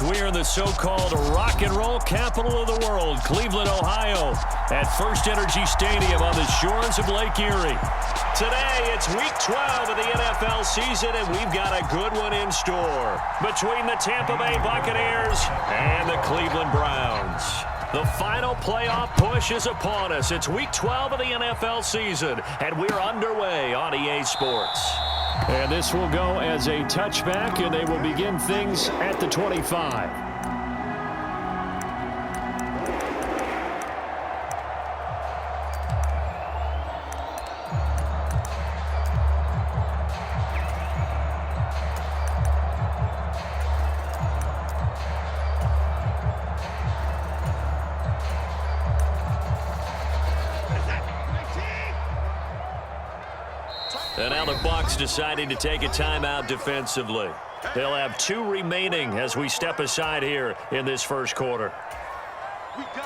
We're in the so-called rock and roll capital of the world, Cleveland, Ohio, at First Energy Stadium on the shores of Lake Erie. Today, it's Week 12 of the NFL season, and we've got a good one in store between the Tampa Bay Buccaneers and the Cleveland Browns. The final playoff push is upon us. It's Week 12 of the NFL season, and we're underway on EA Sports. And this will go as a touchback, and they will begin things at the 25. And now the Bucs deciding to take a timeout defensively. They'll have 2 remaining as we step aside here in this first quarter. We got this.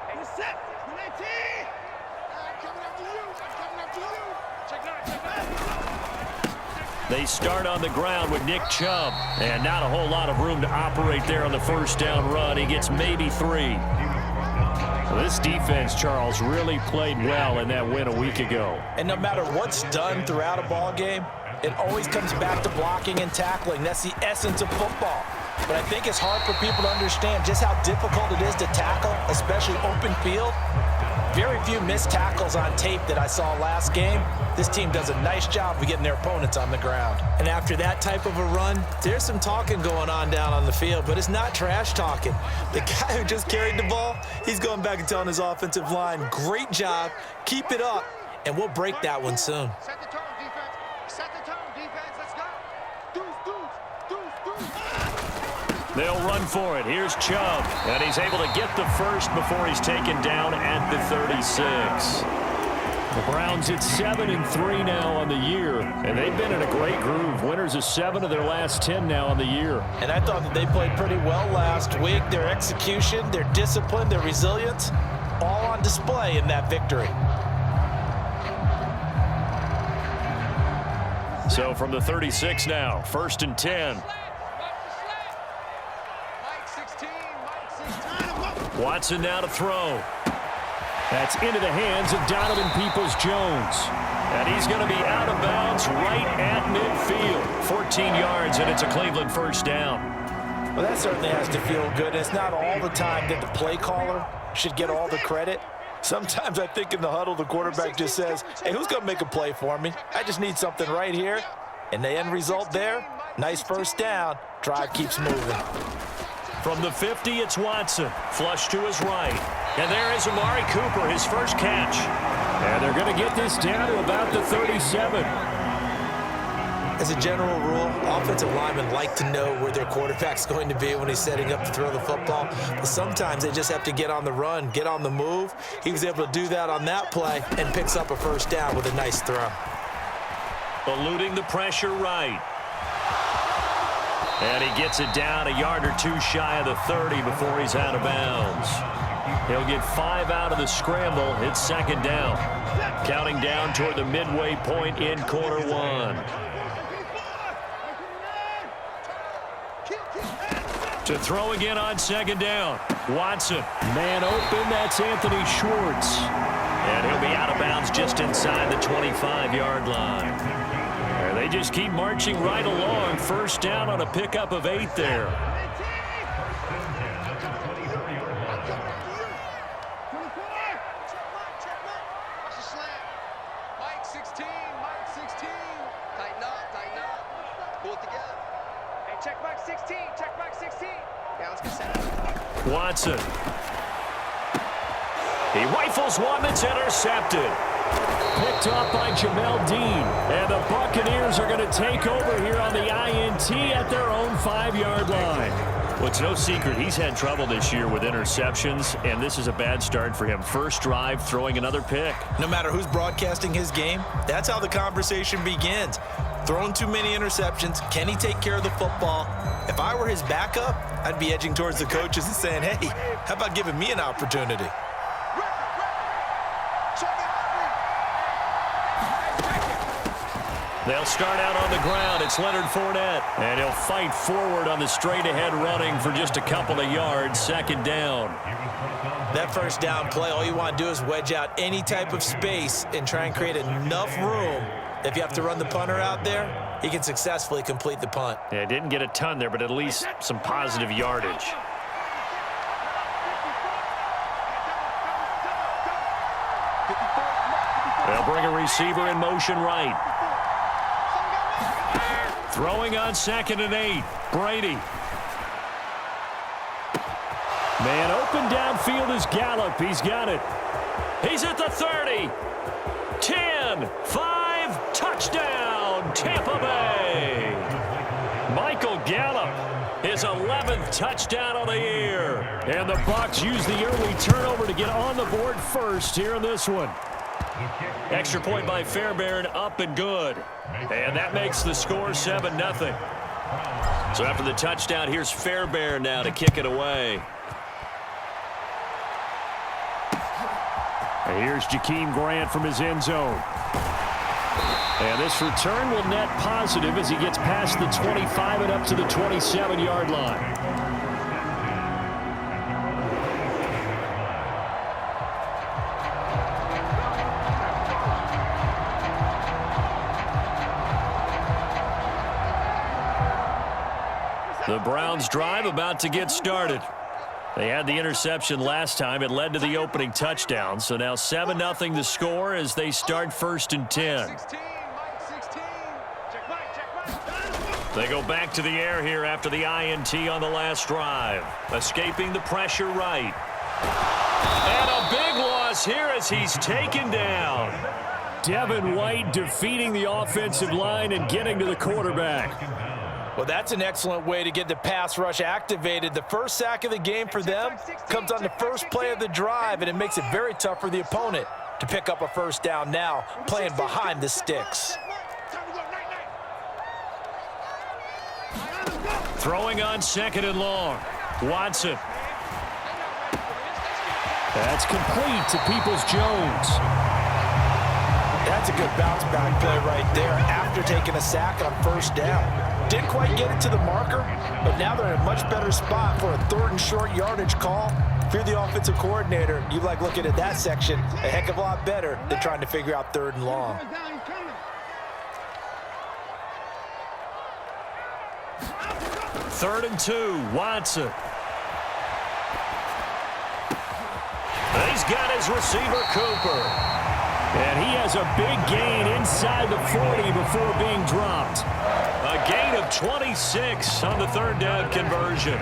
Hey, set. I'm coming after you. I'm coming after you. Check it out. Check it out. They start on the ground with Nick Chubb, and not a whole lot of room to operate there on the first down run. He gets maybe 3. Well, this defense, Charles, really played well in that win a week ago. And no matter what's done throughout a ball game, it always comes back to blocking and tackling. That's the essence of football. But I think it's hard for people to understand just how difficult it is to tackle, especially open field. Very few missed tackles on tape that I saw last game. This team does a nice job of getting their opponents on the ground. And after that type of a run, there's some talking going on down on the field, but it's not trash talking. The guy who just carried the ball, he's going back and telling his offensive line, great job, keep it up, and we'll break that one soon. Set the tone, defense. Set the tone, defense. Let's go. Deuce. They'll run for it. Here's Chubb, and he's able to get the first before he's taken down at the 36. The Browns at 7-3 now on the year, and they've been in a great groove. Winners of 7 of their last 10 now on the year. And I thought that they played pretty well last week. Their execution, their discipline, their resilience, all on display in that victory. So from the 36 now, 1st and 10. Watson now to throw. That's into the hands of Donovan Peoples-Jones. And he's going to be out of bounds right at midfield. 14 yards, and it's a Cleveland first down. Well, that certainly has to feel good. It's not all the time that the play caller should get all the credit. Sometimes I think in the huddle, the quarterback just says, hey, who's going to make a play for me? I just need something right here. And the end result there, nice first down. Drive keeps moving. From the 50, it's Watson. Flush to his right. And there is Amari Cooper, his first catch. And they're going to get this down to about the 37. As a general rule, offensive linemen like to know where their quarterback's going to be when he's setting up to throw the football. But sometimes they just have to get on the run, get on the move. He was able to do that on that play and picks up a first down with a nice throw. Eluding the pressure right. And he gets it down a yard or 2 shy of the 30 before he's out of bounds. He'll get 5 out of the scramble. It's 2nd down. Counting down toward the midway point in quarter 1. To throw again on 2nd down. Watson, man open, that's Anthony Schwartz. And he'll be out of bounds just inside the 25-yard line. They just keep marching right along. First down on a pickup of 8 there. Mike 16. Tighten up. Pull it together. Hey, check Mike 16. Yeah, let's get set up. Watson. He rifles one that's intercepted. Picked off by Jamel Dean. And the Buccaneers are going to take over here on the INT at their own 5-yard line. Well, it's no secret he's had trouble this year with interceptions, and this is a bad start for him. First drive, throwing another pick. No matter who's broadcasting his game, that's how the conversation begins. Throwing too many interceptions, can he take care of the football? If I were his backup, I'd be edging towards the coaches and saying, hey, how about giving me an opportunity? They'll start out on the ground. It's Leonard Fournette. And he'll fight forward on the straight-ahead running for just a couple of yards. Second down. That first down play, all you want to do is wedge out any type of space and try and create enough room. If you have to run the punter out there, he can successfully complete the punt. Yeah, didn't get a ton there, but at least some positive yardage. They'll bring a receiver in motion right. Throwing on 2nd and 8. Brady. Man open downfield is Gallup. He's got it. He's at the 30. 10, 5, touchdown, Tampa Bay. Michael Gallup, his 11th touchdown of the year. And the Bucs use the early turnover to get on the board first here in this one. Extra point by Fairbairn, up and good. And that makes the score 7-0. So after the touchdown, here's Fairbairn now to kick it away. And here's Jakeem Grant from his end zone. And this return will net positive as he gets past the 25 and up to the 27-yard line. The Browns drive about to get started. They had the interception last time. It led to the opening touchdown. So now 7-0 the score as they start 1st and 10. They go back to the air here after the INT on the last drive. Escaping the pressure right. And a big loss here as he's taken down. Devin White defeating the offensive line and getting to the quarterback. Well, that's an excellent way to get the pass rush activated. The first sack of the game for them comes on the first play of the drive, and it makes it very tough for the opponent to pick up a first down now, playing behind the sticks. Throwing on 2nd and long. Watson. That's complete to Peoples-Jones. That's a good bounce back play right there after taking a sack on first down. Didn't quite get it to the marker, but now they're in a much better spot for a 3rd and short yardage call. If you're the offensive coordinator, you like looking at that section a heck of a lot better than trying to figure out 3rd and long. Third and 2, Watson. He's got his receiver, Cooper. And he has a big gain inside the 40 before being dropped. A gain of 26 on the 3rd down conversion.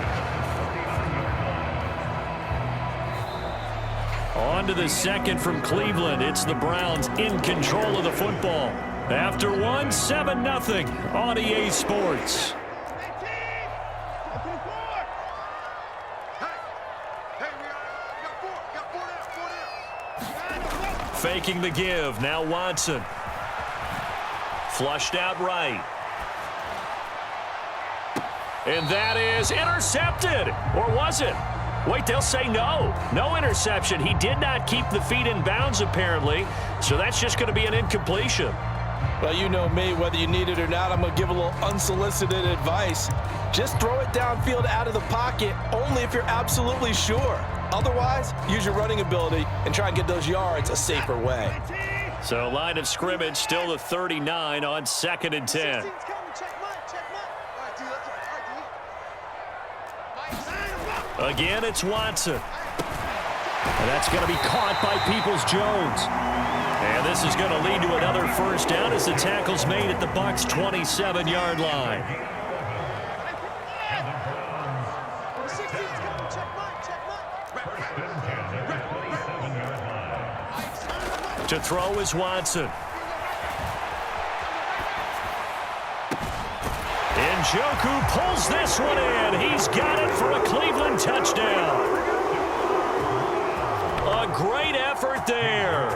On to the 2nd from Cleveland. It's the Browns in control of the football. After one, 7-0 on EA Sports. Faking the give. Now Watson. Flushed out right. And that is intercepted. Or was it? Wait, they'll say no. No interception. He did not keep the feet in bounds, apparently. So that's just going to be an incompletion. Well, you know me, whether you need it or not, I'm going to give a little unsolicited advice. Just throw it downfield out of the pocket, only if you're absolutely sure. Otherwise, use your running ability and try and get those yards a safer way. So line of scrimmage still the 39 on 2nd and 10. Again, it's Watson. And that's going to be caught by Peoples-Jones. And this is going to lead to another first down as the tackle's made at the Bucs' 27-yard line. To throw is Watson. Njoku pulls this one in. He's got it for a Cleveland touchdown. A great effort there.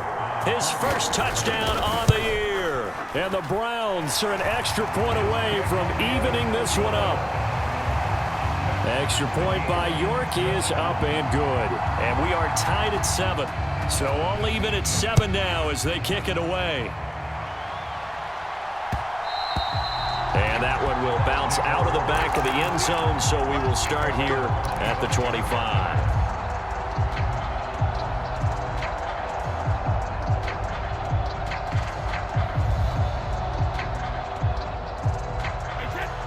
His first touchdown on the year. And the Browns are an extra point away from evening this one up. Extra point by York is up and good. And we are tied at 7. So all even at 7 now as they kick it away. And that one will bounce out of the back of the end zone, so we will start here at the 25.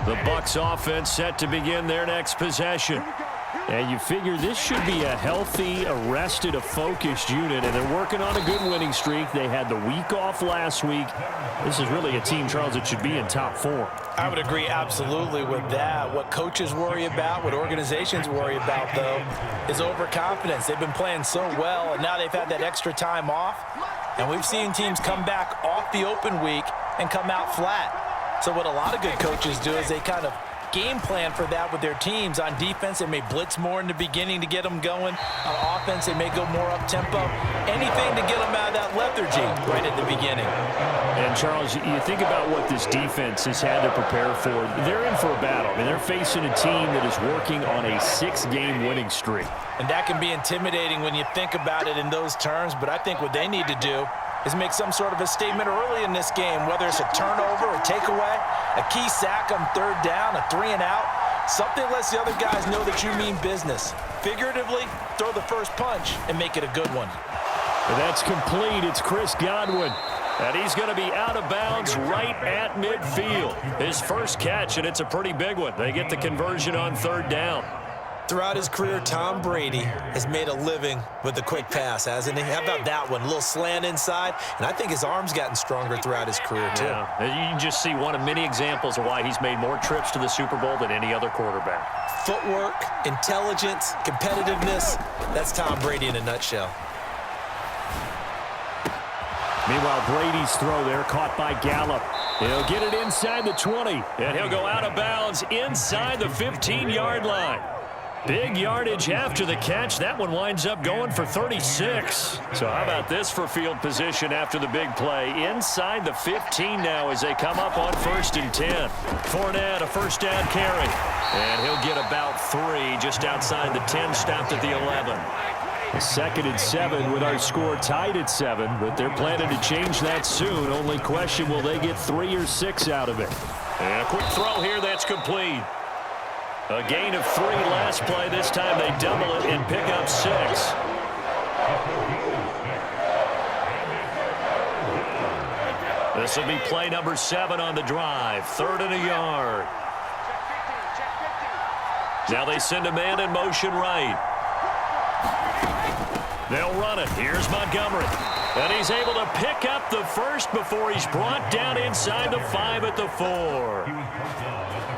The Bucs offense set to begin their next possession. And you figure this should be a healthy, arrested, a focused unit, and they're working on a good winning streak. They had the week off last week. This is really a team, Charles, that should be in top 4. I would agree absolutely with that. What coaches worry about, what organizations worry about, though, is overconfidence. They've been playing so well, and now they've had that extra time off. And we've seen teams come back off the open week and come out flat. So what a lot of good coaches do is they kind of game plan for that with their teams. On defense, they may blitz more in the beginning to get them going. On offense, they may go more up-tempo. Anything to get them out of that lethargy right at the beginning. And, Charles, you think about what this defense has had to prepare for. They're in for a battle. I mean, they're facing a team that is working on a 6-game winning streak. And that can be intimidating when you think about it in those terms, but I think what they need to do is make some sort of a statement early in this game, whether it's a turnover, a takeaway, a key sack on 3rd down, a 3-and-out. Something lets the other guys know that you mean business. Figuratively, throw the first punch and make it a good one. And that's complete. It's Chris Godwin. And he's going to be out of bounds right at midfield. His first catch, and it's a pretty big one. They get the conversion on 3rd down. Throughout his career, Tom Brady has made a living with the quick pass, hasn't he? How about that one? A little slant inside, and I think his arm's gotten stronger throughout his career, too. Yeah. You can just see one of many examples of why he's made more trips to the Super Bowl than any other quarterback. Footwork, intelligence, competitiveness, that's Tom Brady in a nutshell. Meanwhile, Brady's throw there caught by Gallup. He'll get it inside the 20, and he'll go out of bounds inside the 15-yard line. Big yardage after the catch. That one winds up going for 36. So how about this for field position after the big play? Inside the 15 now as they come up on 1st and 10. Fournette, a first down carry. And he'll get about 3 just outside the 10, stopped at the 11. 2nd and 7 with our score tied at 7, but they're planning to change that soon. Only question, will they get 3 or 6 out of it? And a quick throw here that's complete. A gain of 3 last play. This time they double it and pick up 6. This will be play number 7 on the drive. 3rd and a yard. Now they send a man in motion right. They'll run it. Here's Montgomery. And he's able to pick up the first before he's brought down inside the 5 at the 4.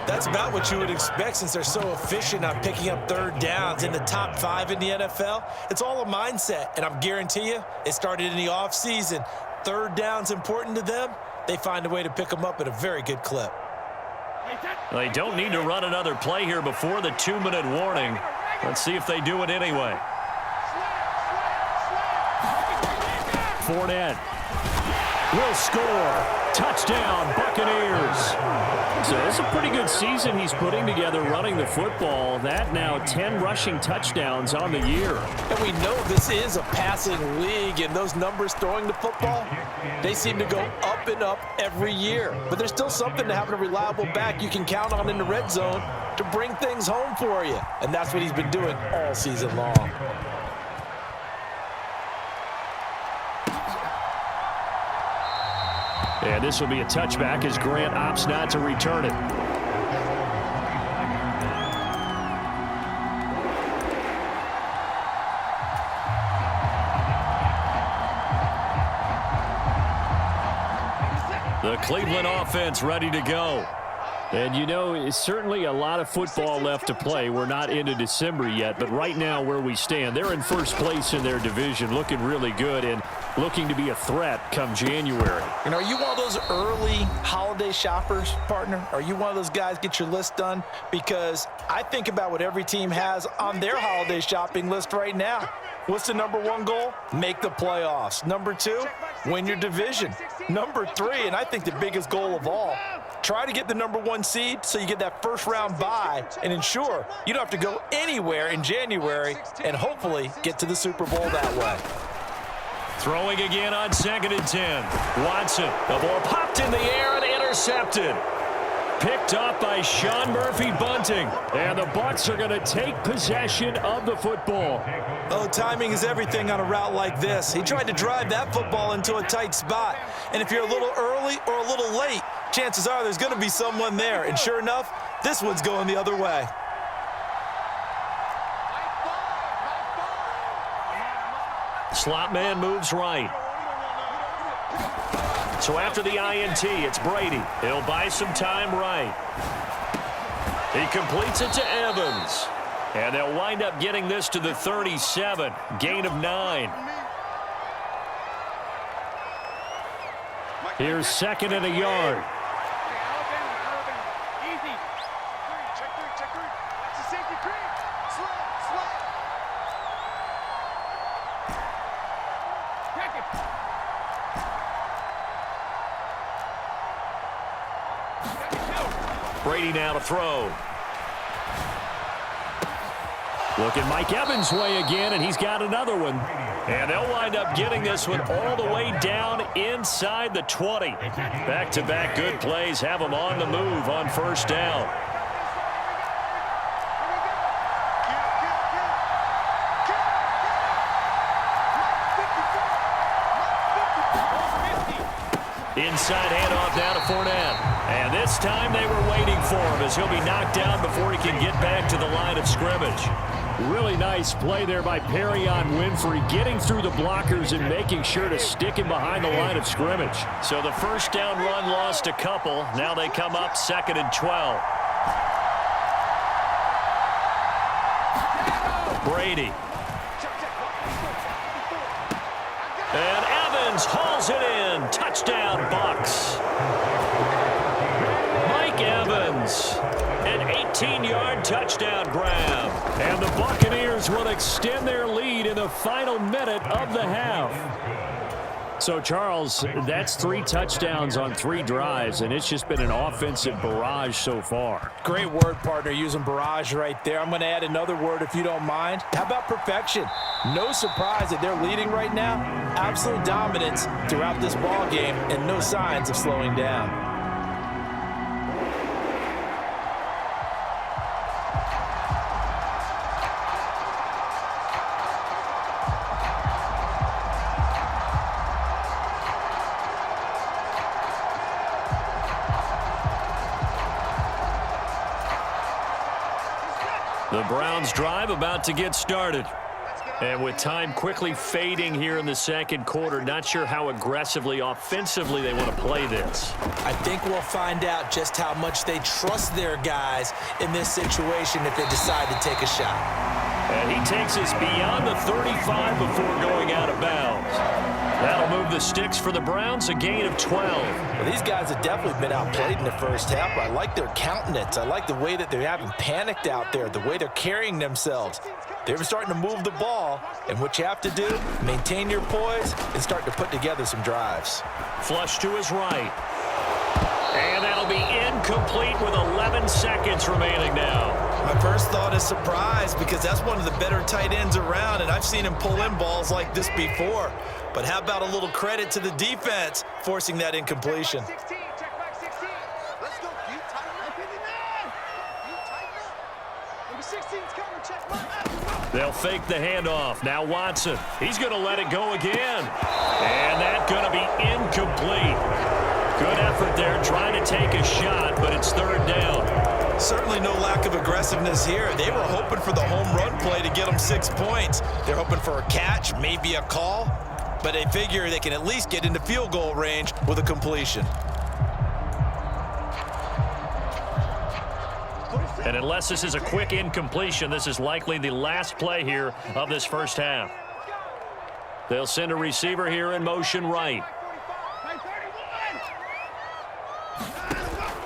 That's about what you would expect since they're so efficient on picking up 3rd downs in the top 5 in the NFL. It's all a mindset, and I'm guarantee you it started in the offseason. 3rd down's important to them. They find a way to pick them up at a very good clip. They don't need to run another play here before the 2-minute warning. Let's see if they do it anyway. Fournette will score. Touchdown, Buccaneers. So it's a pretty good season he's putting together running the football. That now 10 rushing touchdowns on the year. And we know this is a passing league, and those numbers throwing the football, they seem to go up and up every year. But there's still something to having a reliable back you can count on in the red zone to bring things home for you. And that's what he's been doing all season long. And this will be a touchback as Grant opts not to return it. The Cleveland offense ready to go. And, you know, it's certainly a lot of football left to play. We're not into December yet, but right now where we stand, they're in first place in their division, looking really good. And looking to be a threat come January. You know, are you one of those early holiday shoppers, partner? Are you one of those guys get your list done? Because I think about what every team has on their holiday shopping list right now. What's the number one goal? Make the playoffs. Number two, win your division. Number three, and I think the biggest goal of all, try to get the number one seed so you get that first round bye and ensure you don't have to go anywhere in January and hopefully get to the Super Bowl that way. Throwing again on 2nd and 10. Watson, the ball popped in the air and intercepted. Picked off by Sean Murphy-Bunting. And the Bucs are going to take possession of the football. Oh, timing is everything on a route like this. He tried to drive that football into a tight spot. And if you're a little early or a little late, chances are there's going to be someone there. And sure enough, this one's going the other way. Slot man moves right. So after the INT, it's Brady. He'll buy some time right. He completes it to Evans. And they'll wind up getting this to the 37. Gain of 9. Here's 2nd and a yard. Brady now to throw. Looking Mike Evans' way again, and he's got another one. And they'll wind up getting this one all the way down inside the 20. Back-to-back good plays have them on the move on first down. Inside handoff now to Fournette. And this time they were waiting for him as he'll be knocked down before he can get back to the line of scrimmage. Really nice play there by Perrion Winfrey, getting through the blockers and making sure to stick him behind the line of scrimmage. So the first down run lost a couple. Now they come up 2nd and 12. Brady. And Evans hauls it in. Touchdown, Bucs. Mike Evans, an 18-yard touchdown grab. And the Buccaneers will extend their lead in the final minute of the half. So, Charles, that's 3 touchdowns on 3 drives, and it's just been an offensive barrage so far. Great word, partner, using barrage right there. I'm going to add another word if you don't mind. How about perfection? No surprise that they're leading right now. Absolute dominance throughout this ball game and no signs of slowing down. The Browns drive about to get started. And with time quickly fading here in the second quarter, not sure how aggressively, offensively they want to play this. I think we'll find out just how much they trust their guys in this situation if they decide to take a shot. And he takes us beyond the 35 before going out of bounds. That'll move the sticks for the Browns, a gain of 12. Well, these guys have definitely been outplayed in the first half. I like their countenance. I like the way that they haven't panicked out there, the way they're carrying themselves. They're starting to move the ball, and what you have to do, maintain your poise and start to put together some drives. Flush to his right. And that'll be incomplete with 11 seconds remaining now. My first thought is surprise because that's one of the better tight ends around, and I've seen him pull in balls like this before. But how about a little credit to the defense forcing that incompletion? They'll fake the handoff. Now Watson. He's going to let it go again. And that's going to be incomplete. Good effort there trying to take a shot, but it's 3rd down. Certainly no lack of aggressiveness here. They were hoping for the home run play to get them 6 points. They're hoping for a catch, maybe a call, but they figure they can at least get into field goal range with a completion. And unless this is a quick incompletion, this is likely the last play here of this first half. They'll send a receiver here in motion right.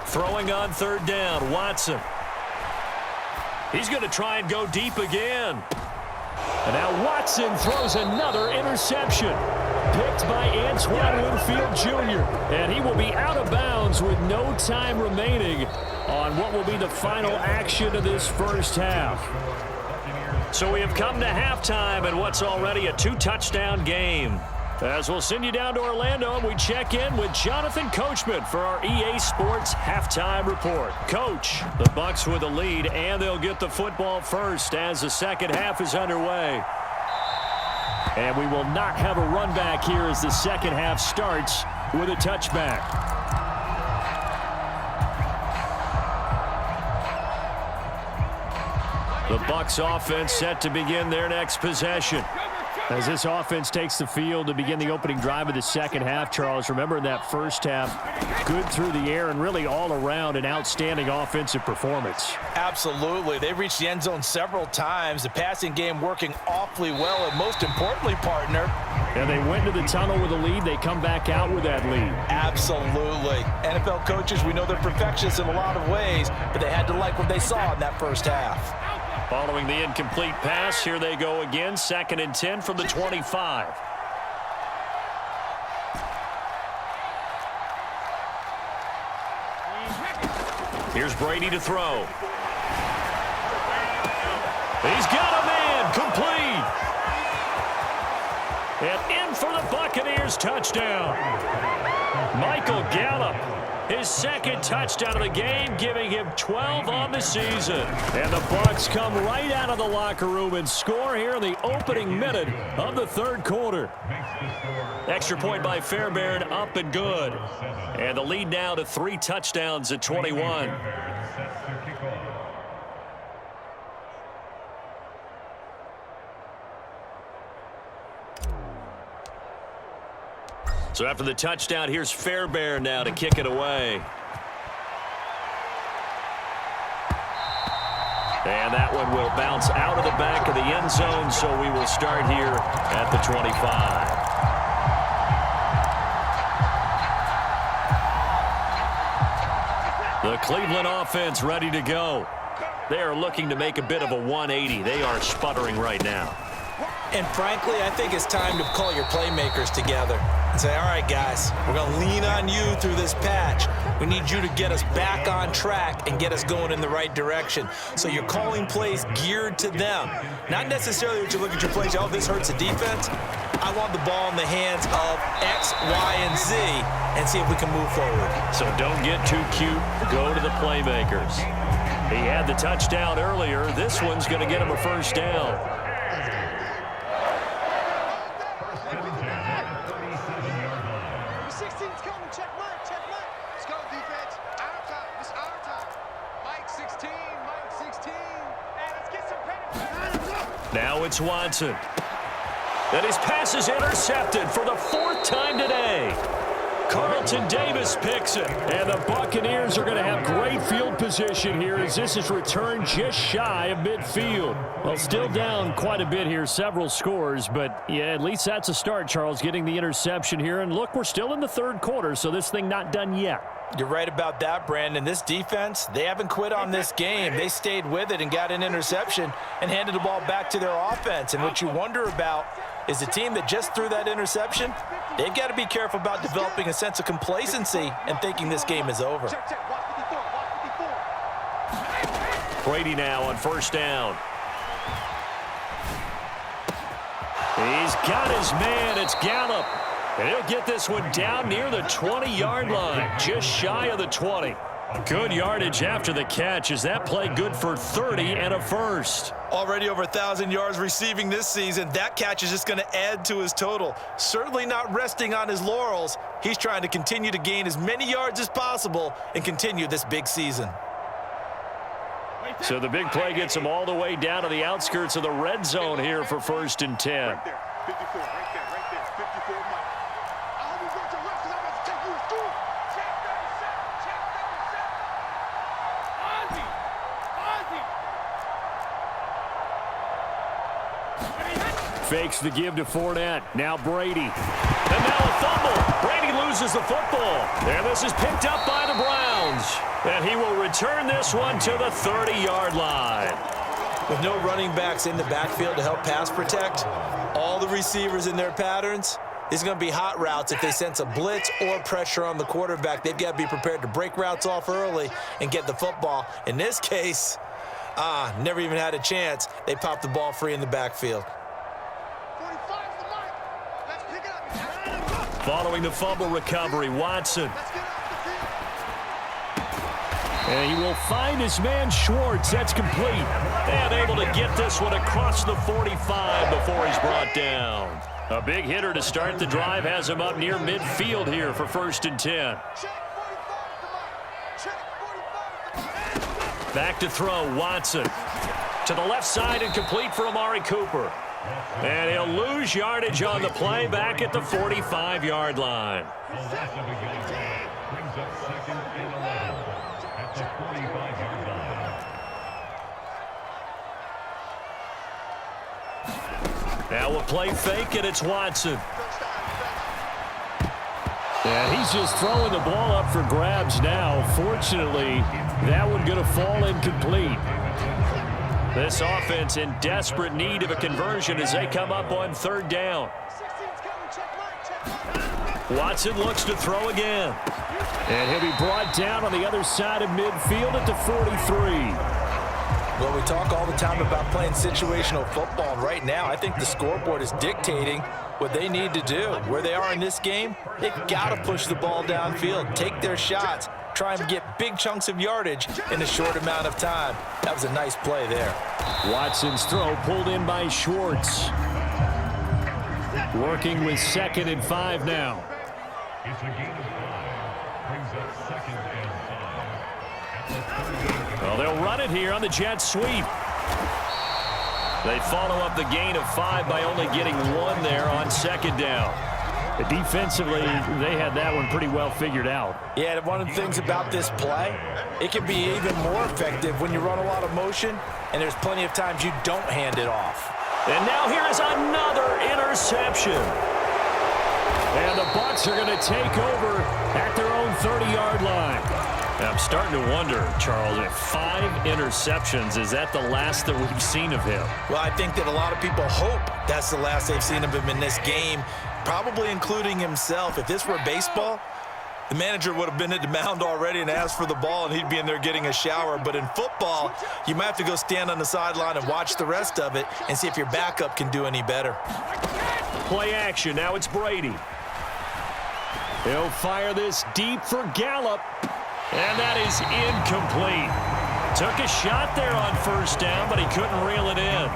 Throwing on third down, Watson. He's going to try and go deep again. And now Watson throws another interception. Picked by Antoine Winfield Jr. And he will be out of bounds with no time remaining on what will be the final action of this first half. So we have come to halftime in what's already a 2-touchdown game. As we'll send you down to Orlando, and we check in with Jonathan Coachman for our EA Sports Halftime Report. Coach, the Bucs with the lead, and they'll get the football first as the second half is underway. And we will not have a run back here as the second half starts with a touchback. The Bucs offense set to begin their next possession. As this offense takes the field to begin the opening drive of the second half, Charles, remember in that first half, good through the air and really all around an outstanding offensive performance. Absolutely. They reached the end zone several times. The passing game working awfully well, and most importantly, partner. And they went to the tunnel with a lead. They come back out with that lead. Absolutely. NFL coaches, we know they're perfectionists in a lot of ways, but they had to like what they saw in that first half. Following the incomplete pass, here they go again, 2nd and 10 from the 25. Here's Brady to throw. He's got a man, complete. And in for the Buccaneers, touchdown. Michael Gallup. His second touchdown of the game, giving him 12 on the season. And the Bucs come right out of the locker room and score here in the opening minute of the third quarter. Extra point by Fairbairn, up and good. And the lead now to 3 touchdowns at 21. So after the touchdown, here's Fairbairn now to kick it away. And that one will bounce out of the back of the end zone, so we will start here at the 25. The Cleveland offense ready to go. They are looking to make a bit of a 180. They are sputtering right now. And frankly, I think it's time to call your playmakers together and say, all right, guys, we're going to lean on you through this patch. We need you to get us back on track and get us going in the right direction. So you're calling plays geared to them. Not necessarily that you look at your plays, oh, this hurts the defense. I want the ball in the hands of X, Y, and Z and see if we can move forward. So don't get too cute. Go to the playmakers. He had the touchdown earlier. This one's going to get him a first down. Now it's Watson. And his pass is intercepted for the 4th time today. Carlton Davis picks it. And the Buccaneers are going to have great field position here as this is returned just shy of midfield. Well, still down quite a bit here, several scores. But, yeah, at least that's a start, Charles, getting the interception here. And, look, we're still in the third quarter, so this thing not done yet. You're right about that, Brandon. This defense, they haven't quit on this game. They stayed with it and got an interception and handed the ball back to their offense. And what you wonder about is the team that just threw that interception, they've got to be careful about developing a sense of complacency and thinking this game is over. Brady now on first down. He's got his man. It's Gallup. And he'll get this one down near the 20-yard line, just shy of the 20. Good yardage after the catch. Is that play good for 30 and a first? Already over 1,000 yards receiving this season. That catch is just going to add to his total. Certainly not resting on his laurels. He's trying to continue to gain as many yards as possible and continue this big season. So the big play gets him all the way down to the outskirts of the red zone here for 1st and 10. Right there, 54, right there, 54 Mike. I hope you got your left because I'm about to take you to school. Check 37, check 37. Ozzy. Fakes the give to Fournette. Now Brady. And now a fumble. Brady loses the football. And this is picked up by the Browns. And he will return this one to the 30-yard line. With no running backs in the backfield to help pass protect, all the receivers in their patterns, it's going to be hot routes. If they sense a blitz or pressure on the quarterback, they've got to be prepared to break routes off early and get the football. In this case, never even had a chance. They popped the ball free in the backfield. Following the fumble recovery, Watson. And he will find his man Schwartz. That's complete. And able to get this one across the 45 before he's brought down. A big hitter to start the drive has him up near midfield here for 1st and 10. Back to throw, Watson. To the left side and complete for Amari Cooper. And he'll lose yardage on the play back at the 45-yard line. Now we'll play fake, and it's Watson. And he's just throwing the ball up for grabs now. Fortunately, that one going to fall incomplete. This offense in desperate need of a conversion as they come up on 3rd down. Watson looks to throw again. And he'll be brought down on the other side of midfield at the 43. Well, we talk all the time about playing situational football. Right now, I think the scoreboard is dictating what they need to do. Where they are in this game, they've got to push the ball downfield, take their shots, try and get big chunks of yardage in a short amount of time. That was a nice play there. Watson's throw pulled in by Schwartz. Working with 2nd and 5 now. It's a gain of 5. Brings up 2nd and 5. Well, they'll run it here on the jet sweep. They follow up the gain of 5 by only getting 1 there on 2nd down. Defensively, they had that one pretty well figured out. Yeah, and one of the things about this play, it can be even more effective when you run a lot of motion, and there's plenty of times you don't hand it off. And now here is another interception. And the Bucs are going to take over at their own 30-yard line. I'm starting to wonder, Charles, if 5 interceptions, is that the last that we've seen of him? Well, I think that a lot of people hope that's the last they've seen of him in this game, probably including himself. If this were baseball, the manager would have been at the mound already and asked for the ball, and he'd be in there getting a shower. But in football, you might have to go stand on the sideline and watch the rest of it and see if your backup can do any better. Play action. Now it's Brady. He'll fire this deep for Gallup. And that is incomplete. Took a shot there on 1st down, but he couldn't reel it in.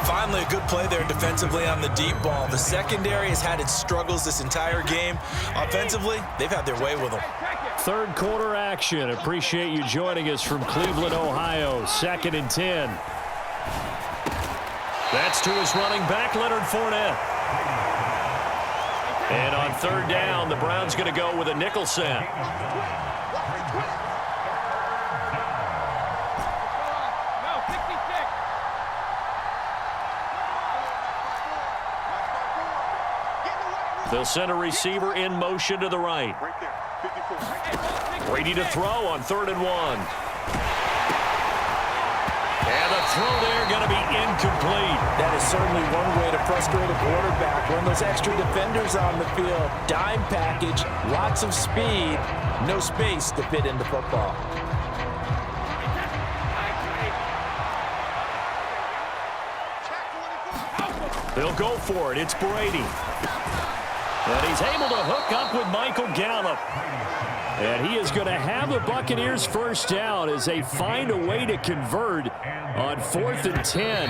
Finally, a good play there defensively on the deep ball. The secondary has had its struggles this entire game. Offensively, they've had their way with them. 3rd quarter action. Appreciate you joining us from Cleveland, Ohio. 2nd and 10. That's to his running back, Leonard Fournette. And on 3rd down, the Browns going to go with a nickel set. They'll send a receiver in motion to the right. Brady to throw on 3rd and 1. And the throw there going to be incomplete. That is certainly one way to frustrate a quarterback. Run those extra defenders on the field. Dime package, lots of speed, no space to fit into football. They'll go for it. It's Brady. And he's able to hook up with Michael Gallup. And he is going to have the Buccaneers 1st down as they find a way to convert on 4th and 10.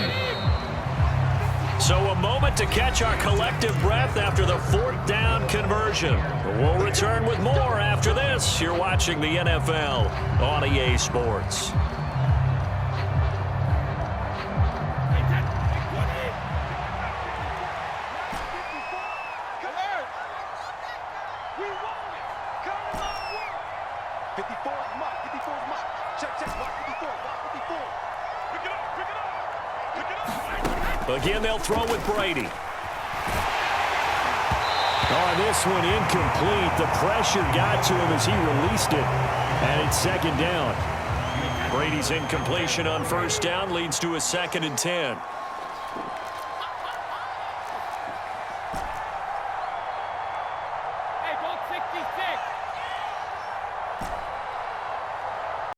So a moment to catch our collective breath after the 4th down conversion. We'll return with more after this. You're watching the NFL on EA Sports. Again, they'll throw with Brady. Oh, this one incomplete. The pressure got to him as he released it. And it's second down. Brady's incompletion on first down leads to a 2nd and 10.